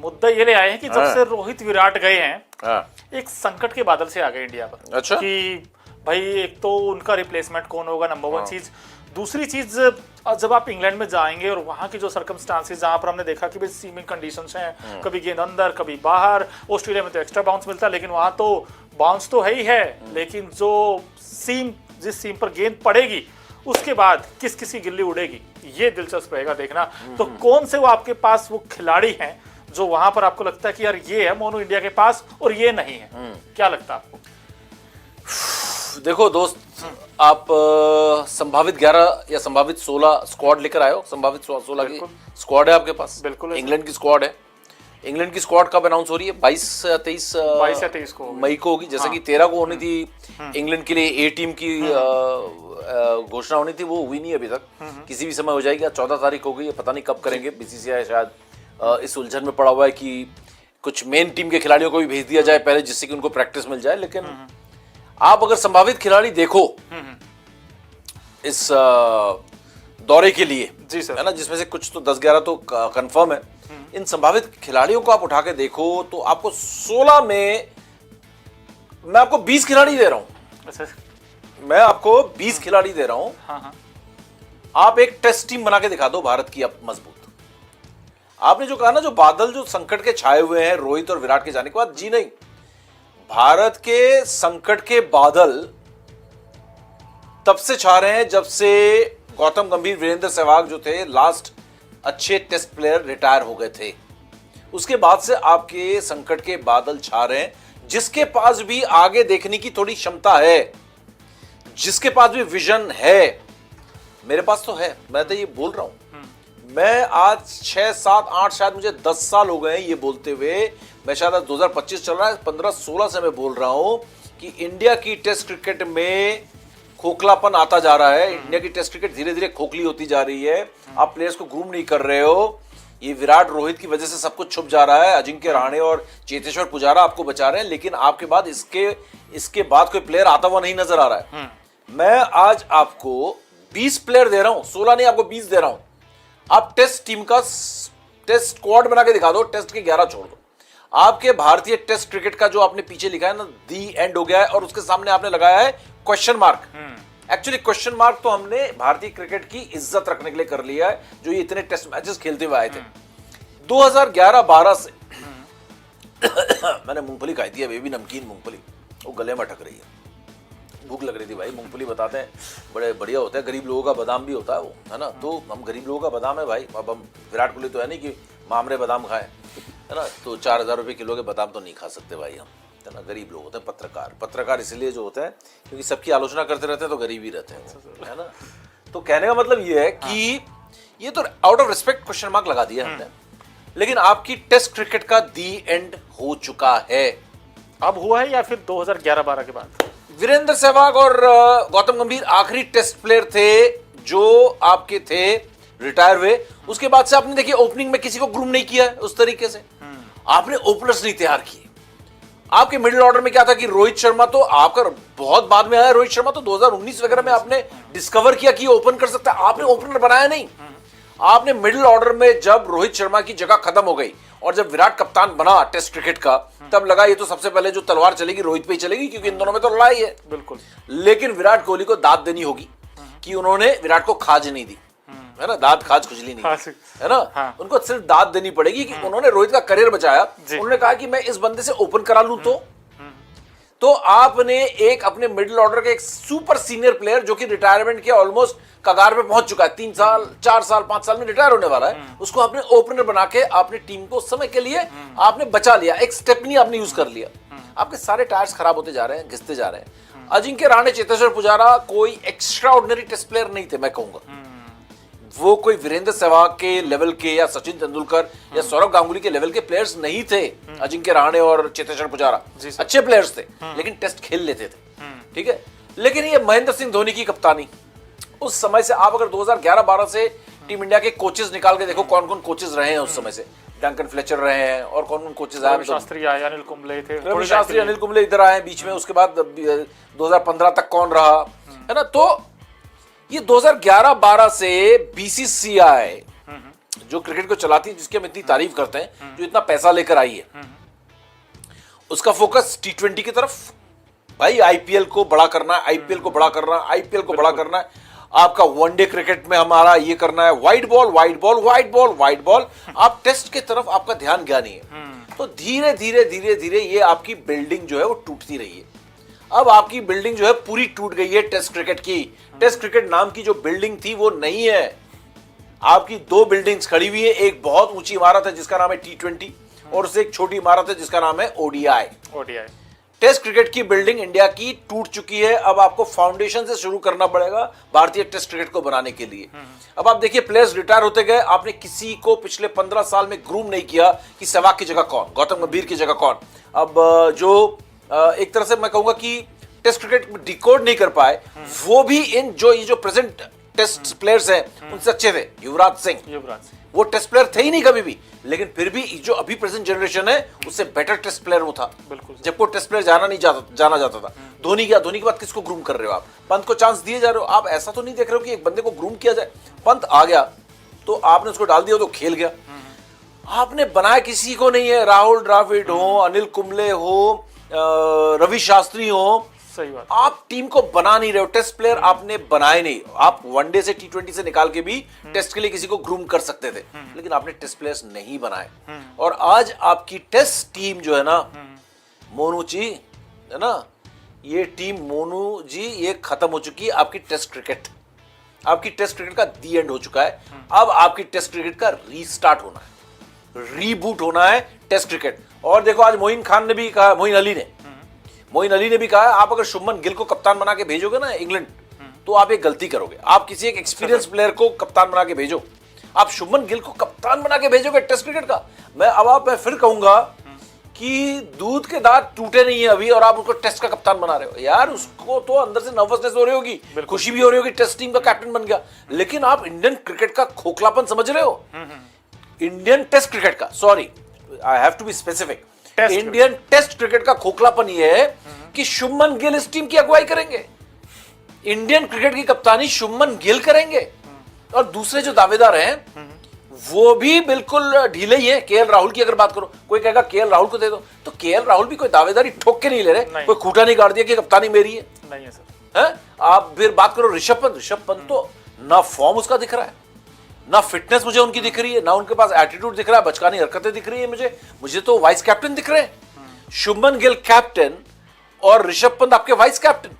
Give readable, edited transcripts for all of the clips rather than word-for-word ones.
मुद्दा ये ले आए हैं कि जब हाँ। से रोहित विराट गए हैं हाँ, एक संकट के बादल से आ गए इंडिया पर। अच्छा। कि भाई एक तो उनका रिप्लेसमेंट कौन होगा, नंबर वन हाँ। चीज। दूसरी चीज, जब आप इंग्लैंड में जाएंगे और वहां की जो सर्कमस्टांसेस जहां पर हमने देखा कि भाई सीमिंग कंडीशंस हैं, कभी गेंद अंदर कभी बाहर। ऑस्ट्रेलिया में तो एक्स्ट्रा बाउंस मिलता है, लेकिन वहां तो बाउंस तो है ही है, लेकिन जो जिस सीम पर गेंद पड़ेगी उसके बाद किसी गिल्ली उड़ेगी, ये दिलचस्प रहेगा देखना। तो कौन से वो आपके पास वो खिलाड़ी हैं जो वहां पर आपको लगता है कि यार ये है मोनू इंडिया के पास और ये नहीं है, क्या लगता है आपको? देखो दोस्त, आप संभावित 11 या संभावित 16 स्क्वाड लेकर आए हो। संभावित 16 की स्क्वाड है आपके पास। बिल्कुल है। इंग्लैंड की स्क्वाड है। इंग्लैंड की स्क्वाड कब अनाउंस हो रही है? 22 या 23 को मई को होगी। जैसे कि 13 को होनी थी इंग्लैंड के लिए ए टीम की घोषणा होनी थी, वो हुई नहीं अभी तक। किसी भी समय हो जाएगी। 14 तारीख हो गई है, पता नहीं कब करेंगे। बीसीसीआई शायद इस उलझन में पड़ा हुआ है कि कुछ मेन टीम के खिलाड़ियों को भी भेज दिया जाए पहले, जिससे कि उनको प्रैक्टिस मिल जाए। लेकिन आप अगर संभावित खिलाड़ी देखो इस दौरे के लिए, जी सर, है ना, जिसमें से कुछ तो 10-11 तो कंफर्म है। इन संभावित खिलाड़ियों को आप उठा के देखो तो आपको 16 में मैं आपको 20 खिलाड़ी दे रहा हूं। अच्छा, मैं आपको 20 खिलाड़ी दे रहा हूं। हाँ। आप एक टेस्ट टीम बना के दिखा दो भारत की अब मजबूत। आपने जो कहा ना, जो बादल जो संकट के छाए हुए हैं रोहित और विराट के जाने के बाद, जी नहीं, भारत के संकट के बादल तब से छा रहे हैं जब से गौतम गंभीर, वीरेंद्र सहवाग जो थे लास्ट अच्छे टेस्ट प्लेयर रिटायर हो गए थे। उसके बाद से आपके संकट के बादल छा रहे हैं। जिसके पास भी आगे देखने की थोड़ी क्षमता है, जिसके पास भी विजन है, मेरे पास तो है, मैं तो ये बोल रहा हूं। मैं आज 6, 7, 8, शायद मुझे 10 साल हो गए हैं ये बोलते हुए। मैं शायद 2025 चल रहा है, 15-16 से मैं बोल रहा हूं कि इंडिया की टेस्ट क्रिकेट में खोखलापन आता जा रहा है। इंडिया की टेस्ट क्रिकेट धीरे धीरे खोखली होती जा रही है। आप प्लेयर्स को ग्रूम नहीं कर रहे हो। ये विराट रोहित की वजह से सब कुछ छुप जा रहा है। अजिंक्य रहाणे और चेतेश्वर पुजारा आपको बचा रहे हैं, लेकिन आपके बाद इसके बाद कोई प्लेयर आता हुआ नहीं नजर आ रहा है। मैं आज आपको 20 प्लेयर दे रहा हूं, 16 नहीं, आपको 20 दे रहा हूं। आप टेस्ट टीम का टेस्ट स्क्वाड बना के दिखा दो। टेस्ट के 11 छोड़ दो। आपके भारतीय टेस्ट क्रिकेट का जो आपने पीछे लिखा है ना, दी एंड हो गया है, और उसके सामने आपने लगाया है question mark. Actually question mark तो हमने भारतीय क्रिकेट की इज्जत रखने के लिए कर लिया है, जो ये इतने टेस्ट मैचेस खेलते हुए आए थे। 2011-12 से मैंने मूंगफली खाई थी, बेबी नमकीन मूंगफली, वो गले में अटक रही है। भूख लग रही थी भाई। मूंगफली बताते हैं बड़े बढ़िया होता है, गरीब लोगों का बादाम भी होता है वो, है ना। तो हम गरीब लोगों का बादाम है भाई। अब हम विराट कोहली तो है नहीं कि मामरे बादाम खाएं, है ना। तो 4000 रुपये किलो के बादाम तो नहीं खा सकते भाई हम, है ना। गरीब लोग होते हैं। पत्रकार इसलिए जो होते हैं क्योंकि सबकी आलोचना करते रहते हैं, तो गरीब ही रहते हैं, है ना। तो कहने का मतलब ये है कि ये तो out of respect question mark लगा दिया हमने। लेकिन आपकी टेस्ट क्रिकेट का दी एंड हो चुका है। अब हुआ है या फिर 2011-12 के बाद? वीरेंद्र सहवाग और गौतम गंभीर आखिरी टेस्ट प्लेयर थे जो आपके थे, रिटायर हुए। उसके बाद से आपने देखिए ओपनिंग में किसी को ग्रूम नहीं किया है उस तरीके से। आपने ओपनर्स नहीं तैयार किए। आपके मिडिल ऑर्डर में क्या था कि रोहित शर्मा तो आपका बहुत बाद में आया। रोहित शर्मा तो 2019 वगैरह में आपने डिस्कवर किया कि ओपन कर सकता है। आपने ओपनर बनाया नहीं। आपने मिडिल ऑर्डर में जब रोहित शर्मा की जगह खत्म हो गई और जब विराट कप्तान बना टेस्ट क्रिकेट का, तब लगा ये तो सबसे पहले जो तलवार चलेगी रोहित पे ही चलेगी, क्योंकि इन दोनों में तो लड़ाई है। बिल्कुल। लेकिन विराट कोहली को दाद देनी होगी कि उन्होंने विराट को खाज नहीं दी, है ना। दाद खाज खुजली नहीं, है ना। हाँ। उनको सिर्फ दाद देनी पड़ेगी कि उन्होंने रोहित का करियर बचाया। उन्होंने कहा कि मैं इस बंदे से ओपन करा लूं तो आपने एक अपने मिडिल ऑर्डर के एक सुपर सीनियर प्लेयर जो कि रिटायरमेंट के ऑलमोस्ट कगार पे पहुंच चुका है, 3 साल 4 साल 5 साल में रिटायर होने वाला है, उसको आपने ओपनर बना के आपने टीम को समय के लिए आपने बचा लिया। एक स्टेपनी आपने यूज कर लिया। आपके सारे टायर्स खराब होते जा रहे हैं, घिसते जा रहे हैं। अजिंक्य रहाणे, चेतेश्वर पुजारा कोई एक्स्ट्रा ऑर्डिनरी टेस्ट प्लेयर नहीं थे, मैं कहूंगा। वो कोई वीरेंद्र सहवाग के लेवल के या सचिन तेंदुलकर या सौरव गांगुली के लेवल के प्लेयर्स नहीं थे। अजिंक्य रहाणे और चेतेश्वर पुजारा अच्छे प्लेयर्स थे, लेकिन टेस्ट खेल लेते थे, ठीक है। लेकिन ये महेंद्र सिंह धोनी की कप्तानी, उस समय से आप अगर 2011-12 से टीम इंडिया के कोचेस निकाल के देखो, कौन कौन कोचेस रहे हैं उस समय से। डंकन फ्लेचर रहे हैं और कौन कौन कोचेस आए। शास्त्री आए, अनिल कुंबले थे, रवि शास्त्री, अनिल कुंबले इधर आए बीच में। उसके बाद 2015 तक कौन रहा, है ना। तो ये 2011-12 से बीसीसीआई जो क्रिकेट को चलाती है, जिसकी हम इतनी तारीफ करते हैं, जो इतना पैसा लेकर आई है, उसका फोकस टी20 की तरफ। भाई आईपीएल को बड़ा करना है, आईपीएल को बड़ा करना है, आईपीएल को बड़ा करना है। आपका वनडे क्रिकेट में हमारा ये करना है, white ball white ball white ball white ball. आप टेस्ट की तरफ आपका ध्यान गया नहीं है। तो धीरे धीरे धीरे धीरे ये आपकी बिल्डिंग जो है वो टूटती रही है। अब आपकी बिल्डिंग जो है पूरी टूट गई है टेस्ट क्रिकेट की। टेस्ट क्रिकेट नाम की जो बिल्डिंग थी वो नहीं है। आपकी दो बिल्डिंग्स खड़ी हुई है, एक बहुत ऊंची इमारत है जिसका नाम है टी20 और उससे एक छोटी इमारत है जिसका नाम है ओडीआई। टेस्ट क्रिकेट की बिल्डिंग इंडिया की टूट चुकी है। अब आपको फाउंडेशन से शुरू करना पड़ेगा भारतीय टेस्ट क्रिकेट को बनाने के लिए। अब आप देखिए प्लेयर्स रिटायर होते गए, आपने किसी को पिछले 15 साल में ग्रूम नहीं किया कि सहवाग की जगह कौन, गौतम गंभीर की जगह कौन। अब जो एक तरह से मैं कहूंगा कि टेस्ट क्रिकेट डिकोड नहीं कर पाए, वो भी इन जो ये जो प्रेजेंट टेस्ट प्लेयर्स हैं उनसे अच्छे थे। युवराज सिंह वो टेस्ट प्लेयर थे ही नहीं कभी भी, लेकिन फिर भी जो अभी प्रेजेंट जनरेशन है उससे बेटर टेस्ट प्लेयर वो था। जबको टेस्ट प्लेयर जाना जाता था। धोनी गया, धोनी के बाद किसको ग्रूम कर रहे हो आप? पंत को चांस दिए जा रहे हो। आप ऐसा तो नहीं देख रहे हो कि एक बंदे को ग्रूम किया जाए। पंत आ गया तो आपने उसको डाल दिया तो खेल गया। आपने बनाया किसी को नहीं है। राहुल द्रविड़ हो, अनिल कुंबले हो, रवि शास्त्री हो, सही बात। आप टीम को बना नहीं रहे हो। टेस्ट प्लेयर आपने बनाए नहीं। आप वनडे से टी20 से निकाल के भी टेस्ट के लिए किसी को ग्रूम कर सकते थे, लेकिन आपने टेस्ट प्लेयर्स नहीं बनाए। और आज आपकी टेस्ट टीम जो है ना, मोनू जी है ना, ये टीम मोनू जी ये खत्म हो चुकी है। आपकी टेस्ट क्रिकेट, आपकी टेस्ट क्रिकेट का दी एंड हो चुका है। अब आपकी टेस्ट क्रिकेट का रीस्टार्ट होना है, रीबूट होना है टेस्ट क्रिकेट। और देखो आज मोइन खान ने भी कहा, मोइन अली ने भी कहा आप अगर शुभमन गिल को कप्तान बना के भेजोगे ना इंग्लैंड, तो आप एक गलती करोगे। आप किसी एक एक्सपीरियंस प्लेयर को कप्तान बना के भेजो। आप शुभमन गिल को कप्तान बना के भेजोगे टेस्ट क्रिकेट का, मैं फिर कहूंगा कि दूध के दांत टूटे नहीं है अभी और आप उसको टेस्ट का कप्तान बना रहे हो। यार उसको तो अंदर से नर्वसनेस हो रही होगी, खुशी भी हो रही होगी, टेस्ट टीम का कैप्टन बन गया। लेकिन आप इंडियन क्रिकेट का खोखलापन समझ रहे हो? इंडियन टेस्ट क्रिकेट का, sorry I have to be specific, Indian test cricket का खोखलापन यह है कि शुभमन गिल इस टीम की अगुवाई करेंगे। इंडियन क्रिकेट की कप्तानी शुभमन गिल करेंगे और दूसरे जो दावेदार हैं वो भी बिल्कुल ढीले ही है। केएल राहुल की अगर बात करो, कोई कहेगा केएल राहुल को दे दो, तो केएल राहुल भी कोई दावेदारी ठोक के नहीं ले रहे, कोई खूंटा नहीं गाड़ दिया कि कप्तानी मेरी है। नहीं है सर। है? आप फिर बात करो ऋषभ पंत तो ना फॉर्म उसका दिख रहा है, ना फिटनेस मुझे उनकी दिख रही है, ना उनके पास एटीट्यूड दिख रहा है, बचकानी हरकतें दिख रही है मुझे तो वाइस कैप्टन दिख रहे हैं। शुभमन गिल कैप्टन और ऋषभ पंत आपके वाइस कैप्टन।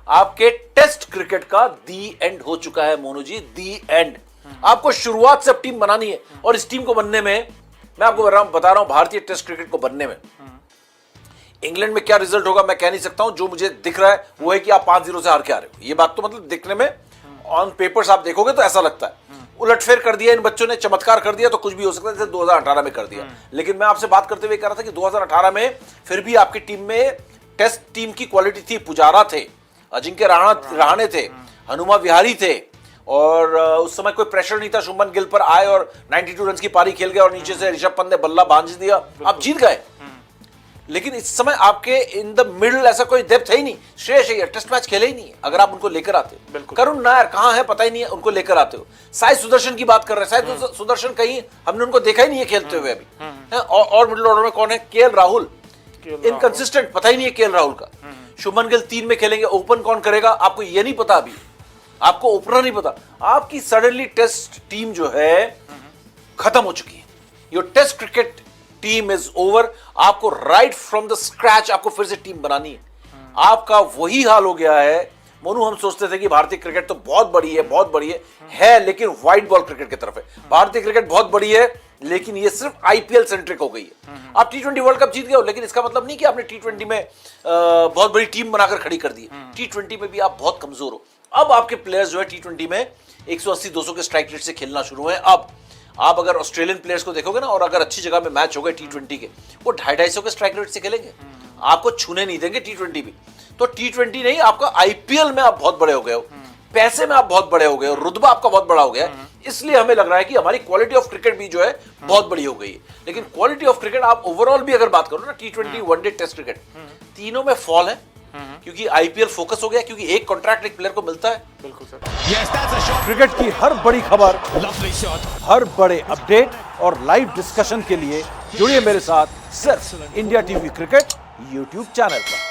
आपके टेस्ट क्रिकेट का दी एंड हो चुका है मोनू जी, दी एंड। आपको शुरुआत से अब टीम बनानी है और इस टीम को बनने में मैं आपको बता रहा हूं भारतीय टेस्ट क्रिकेट को बनने में इंग्लैंड में क्या रिजल्ट होगा मैं कह नहीं सकता हूं। जो मुझे दिख रहा है वो है कि आप 5-0 से हार के आ रहे हो। ये बात तो मतलब दिखने में ऑन पेपर्स आप देखोगे तो ऐसा लगता है। उलटफेर कर दिया इन बच्चों ने, चमत्कार कर दिया तो कुछ भी हो सकता है, जैसे 2018 में कर दिया। लेकिन मैं आपसे बात करते हुए कह रहा था कि 2018 में फिर भी आपकी टीम में टेस्ट टीम की क्वालिटी थी। पुजारा थे, अजिंक्य रहाणे थे, हनुमा विहारी थे और उस समय कोई प्रेशर नहीं था। शुभमन गिल पर आए और 92 रन की पारी खेल गए और नीचे से ऋषभ पंत ने बल्ला बांध दिया, आप जीत गए। लेकिन इस समय आपके इन द मिडल ऐसा कोई डेप्थ है ही नहीं। श्रेयस अय्यर टेस्ट मैच खेले ही नहीं अगर आप उनको लेकर आते हो। करुण नायर कहां है पता ही नहीं है, उनको लेकर आते हो। साई सुदर्शन की बात कर रहे हैं, साई सुदर्शन कहीं हमने उनको देखा ही नहीं है खेलते हुए अभी। और मिडल ऑर्डर में कौन है? केएल राहुल, इनकंसिस्टेंट, पता ही नहीं है केएल राहुल का। शुभमन गिल 3 में खेलेंगे, ओपन कौन करेगा आपको ये नहीं पता अभी, आपको ओपनर नहीं पता। आपकी सडनली टेस्ट टीम जो है खत्म हो चुकी है। Your test cricket team is over. आपको राइट फ्रॉम द स्क्रैच आपको फिर से टीम बनानी है। आपका वही हाल हो गया है मोनू। हम सोचते थे कि भारतीय क्रिकेट तो बहुत बड़ी है लेकिन व्हाइट बॉल क्रिकेट की तरफ है। भारतीय क्रिकेट बहुत बड़ी है लेकिन ये सिर्फ आईपीएल सेंट्रिक हो गई है। आप टी20 वर्ल्ड कप जीत गए हो, लेकिन इसका मतलब नहीं कि आपने टी20 में बहुत बड़ी टीम बनाकर खड़ी कर दी। टी20 में भी आप बहुत कमजोर हो। अब आपके प्लेयर्स जो है टी20 में 180-200 के स्ट्राइक रेट से खेलना शुरू है। अब आप अगर ऑस्ट्रेलियन प्लेयर्स को देखोगे ना, और अगर अच्छी जगह में मैच हो गए टी20 के, वो 250-250 के स्ट्राइक रेट से खेलेंगे, आपको छूने नहीं देंगे टी20 भी। तो टी20 नहीं, आपका आईपीएल में आप बहुत बड़े हो गए हो, पैसे में आप बहुत बड़े हो गए हो, रुतबा आपका बहुत बड़ा हो गया है। इसलिए हमें लग रहा है कि हमारी क्वालिटी ऑफ क्रिकेट भी जो है बहुत बड़ी हो गई है। लेकिन क्वालिटी ऑफ क्रिकेट आप ओवरऑल भी अगर बात करो ना, टी20, वनडे, टेस्ट क्रिकेट, तीनों में फॉल है। क्योंकि आईपीएल फोकस हो गया, क्योंकि एक कॉन्ट्रैक्ट एक प्लेयर को मिलता है। बिल्कुल सर। क्रिकेट की हर बड़ी खबर, हर बड़े अपडेट और लाइव डिस्कशन के लिए जुड़िए मेरे साथ सिर्फ India TV cricket YouTube channel पर।